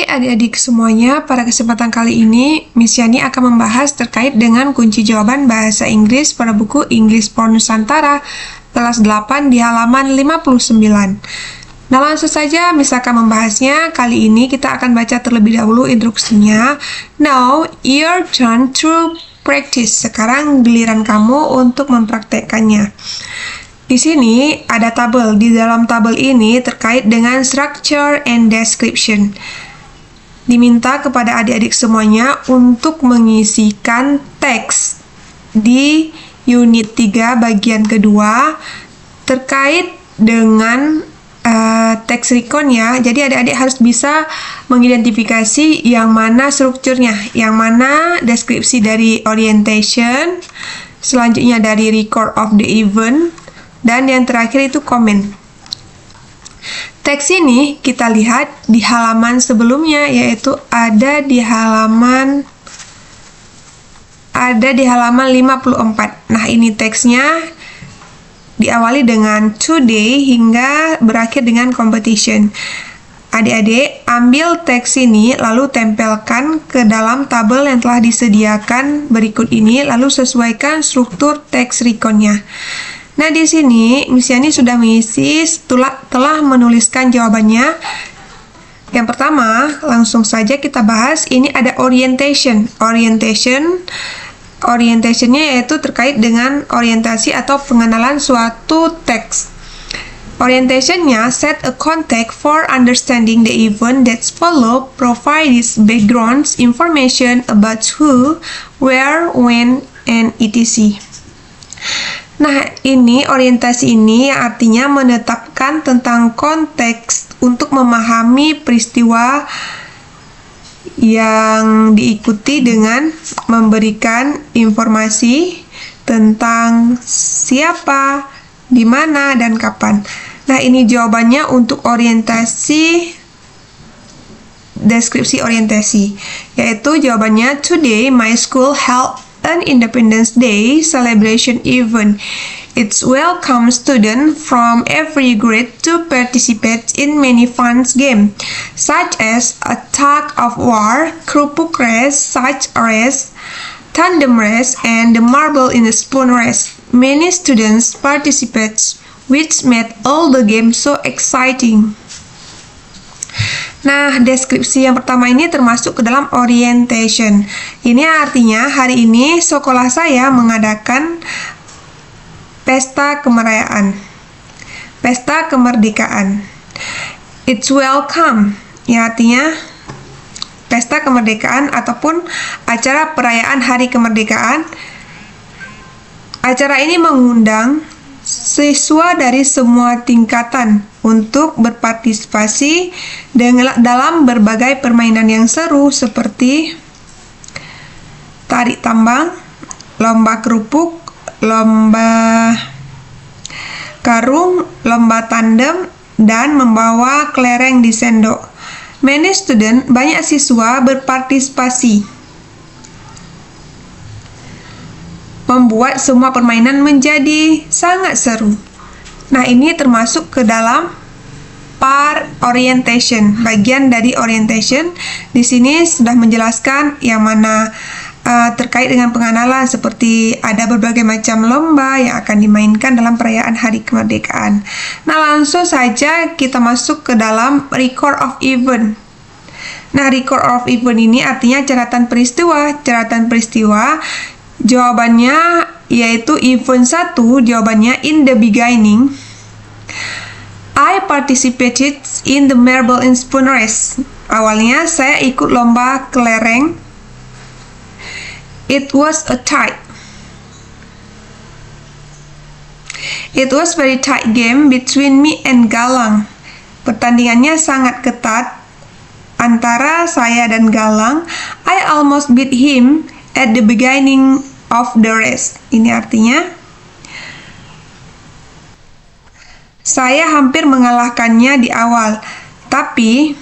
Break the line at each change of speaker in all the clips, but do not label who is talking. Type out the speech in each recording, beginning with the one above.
Hai adik-adik semuanya, pada kesempatan kali ini Miss Yani akan membahas terkait dengan kunci jawaban bahasa Inggris pada buku English for Nusantara kelas 8 di halaman 59. Nah, langsung saja Miss akan membahasnya. Kali ini kita akan baca terlebih dahulu instruksinya. Now, your turn to practice. Sekarang giliran kamu untuk mempraktekkannya. Di sini ada tabel. Di dalam tabel ini terkait dengan structure and description. Diminta kepada adik-adik semuanya untuk mengisikan teks di unit 3 bagian kedua terkait dengan teks recon ya. Jadi adik-adik harus bisa mengidentifikasi yang mana strukturnya, yang mana deskripsi dari orientation, selanjutnya dari record of the event, dan yang terakhir itu komen. Teks ini kita lihat di halaman sebelumnya, yaitu ada di halaman 54. Nah, ini teksnya diawali dengan today hingga berakhir dengan competition. Adik-adik ambil teks ini lalu tempelkan ke dalam tabel yang telah disediakan berikut ini, lalu sesuaikan struktur teks reconnya. Nah, di sini Miss Yani sudah mengisi, telah menuliskan jawabannya. Yang pertama, langsung saja kita bahas. Ini ada orientation. Orientationnya yaitu terkait dengan orientasi atau pengenalan suatu teks. Orientationnya set a context for understanding the event that's follow, provides background information about who, where, when, and etc. Nah, ini orientasi ini yang artinya menetapkan tentang konteks untuk memahami peristiwa yang diikuti dengan memberikan informasi tentang siapa, di mana, dan kapan. Nah, ini jawabannya untuk orientasi, deskripsi orientasi, yaitu jawabannya today my school held an Independence Day celebration event. It welcomes students from every grade to participate in many fun games, such as a tug of war, kerupuk race, such race, tandem race, and the marble in the spoon race. Many students participate, which made all the games so exciting. Nah, deskripsi yang pertama ini termasuk ke dalam orientation. Ini artinya hari ini sekolah saya mengadakan pesta kemerayaan, pesta kemerdekaan. It's welcome, ya artinya pesta kemerdekaan ataupun acara perayaan hari kemerdekaan. Acara ini mengundang siswa dari semua tingkatan untuk berpartisipasi dalam berbagai permainan yang seru seperti tarik tambang, lomba kerupuk, lomba karung, lomba tandem, dan membawa kelereng di sendok. Many student, banyak siswa berpartisipasi, membuat semua permainan menjadi sangat seru. Nah, ini termasuk ke dalam part orientation, bagian dari orientation. Di sini sudah menjelaskan yang mana terkait dengan pengenalan, seperti ada berbagai macam lomba yang akan dimainkan dalam perayaan hari kemerdekaan. Nah, langsung saja kita masuk ke dalam record of event. Nah, record of event ini artinya catatan peristiwa. Catatan peristiwa jawabannya yaitu event 1, jawabannya in the beginning. I participated in the marble and spoon race. Awalnya saya ikut lomba kelereng. It was a tight. It was very tight game between me and Galang. Pertandingannya sangat ketat antara saya dan Galang. I almost beat him at the beginning of the race. Ini artinya saya hampir mengalahkannya di awal, tapi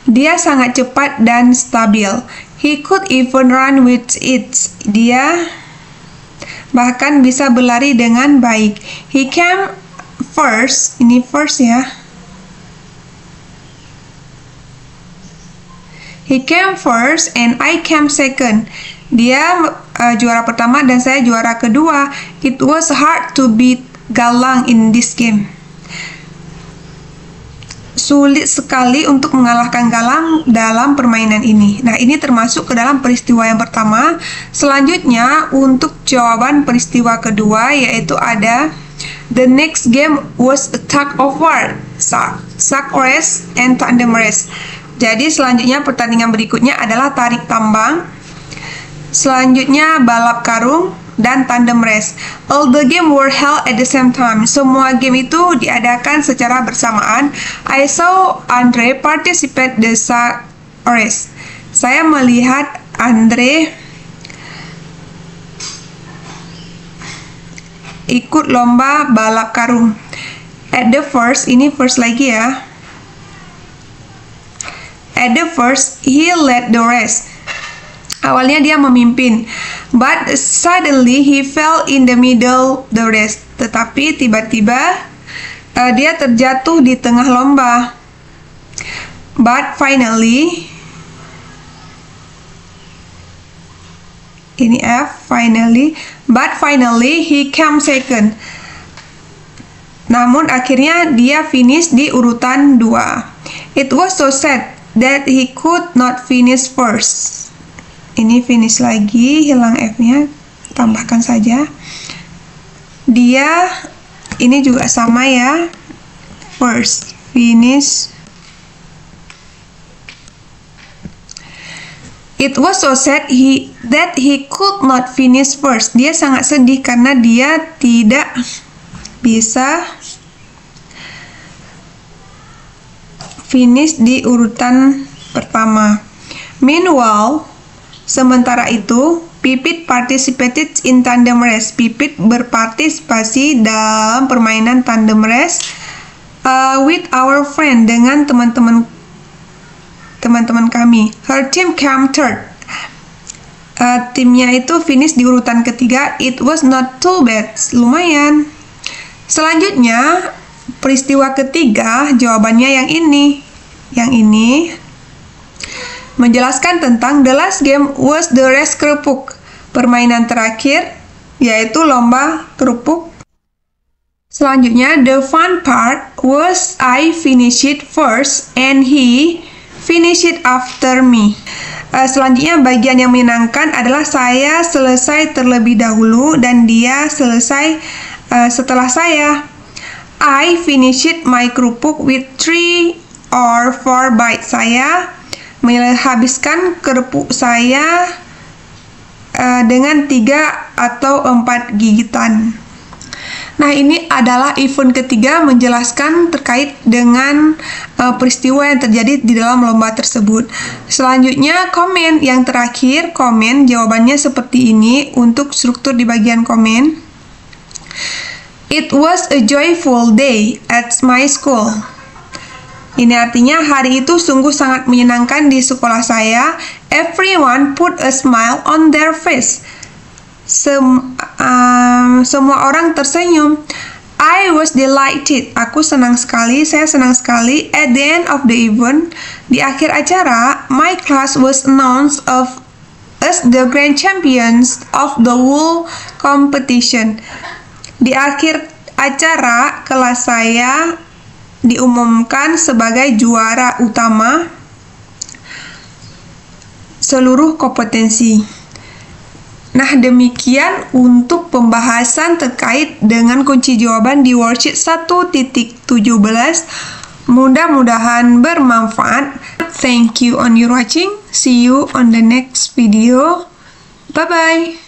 dia sangat cepat dan stabil. He could even run with it. Dia bahkan bisa berlari dengan baik. He came first, ini first ya. He came first and I came second. Dia juara pertama dan saya juara kedua. It was hard to beat Galang in this game. Sulit sekali untuk mengalahkan Galang dalam permainan ini. Nah, ini termasuk ke dalam peristiwa yang pertama. Selanjutnya, untuk jawaban peristiwa kedua, yaitu ada the next game was a tug of war, sack race and tandem race. Jadi, selanjutnya pertandingan berikutnya adalah tarik tambang. Selanjutnya, balap karung dan tandem race. All the game were held at the same time. Semua game itu diadakan secara bersamaan. I saw Andre participate the sack race. Saya melihat Andre ikut lomba balap karung. At the first, ini first lagi ya. At the first, he led the race. Awalnya dia memimpin, but suddenly he fell in the middle the race. Tetapi tiba-tiba dia terjatuh di tengah lomba. But finally, ini F, but finally he came second. Namun akhirnya dia finish di urutan 2. It was so sad that he could not finish first. Ini finish lagi, hilang F-nya, tambahkan saja. Dia, ini juga sama ya, first, finish. It was so sad that he could not finish first. Dia sangat sedih karena dia tidak bisa finish di urutan pertama. Meanwhile, sementara itu, Pipit participated in tandem race. Pipit berpartisipasi dalam permainan tandem race with our friend, dengan teman-teman kami. Her team came third. Timnya itu finish di urutan ketiga. It was not too bad. Lumayan. Selanjutnya, peristiwa ketiga, jawabannya yang ini. Yang ini menjelaskan tentang the last game was the race kerupuk. Permainan terakhir yaitu lomba kerupuk. Selanjutnya, the fun part was I finished it first and he finished it after me. Selanjutnya, bagian yang menyenangkan adalah saya selesai terlebih dahulu dan dia selesai setelah saya. I finished my kerupuk with 3 or 4 bites. Saya menghabiskan kerupuk saya dengan 3 atau 4 gigitan. Nah, ini adalah event ketiga menjelaskan terkait dengan peristiwa yang terjadi di dalam lomba tersebut. Selanjutnya, komen yang terakhir, komen jawabannya seperti ini untuk struktur di bagian komen. It was a joyful day at my school. Ini artinya hari itu sungguh sangat menyenangkan di sekolah saya. Everyone put a smile on their face. Semua orang tersenyum. I was delighted. Aku senang sekali. Saya senang sekali. At the end of the event, di akhir acara, my class was announced as the grand champions of the whole competition. Di akhir acara, kelas saya diumumkan sebagai juara utama seluruh kompetensi. Nah, demikian untuk pembahasan terkait dengan kunci jawaban di worksheet 1.17. Mudah-mudahan bermanfaat. Thank you on your watching. See you on the next video. Bye-bye.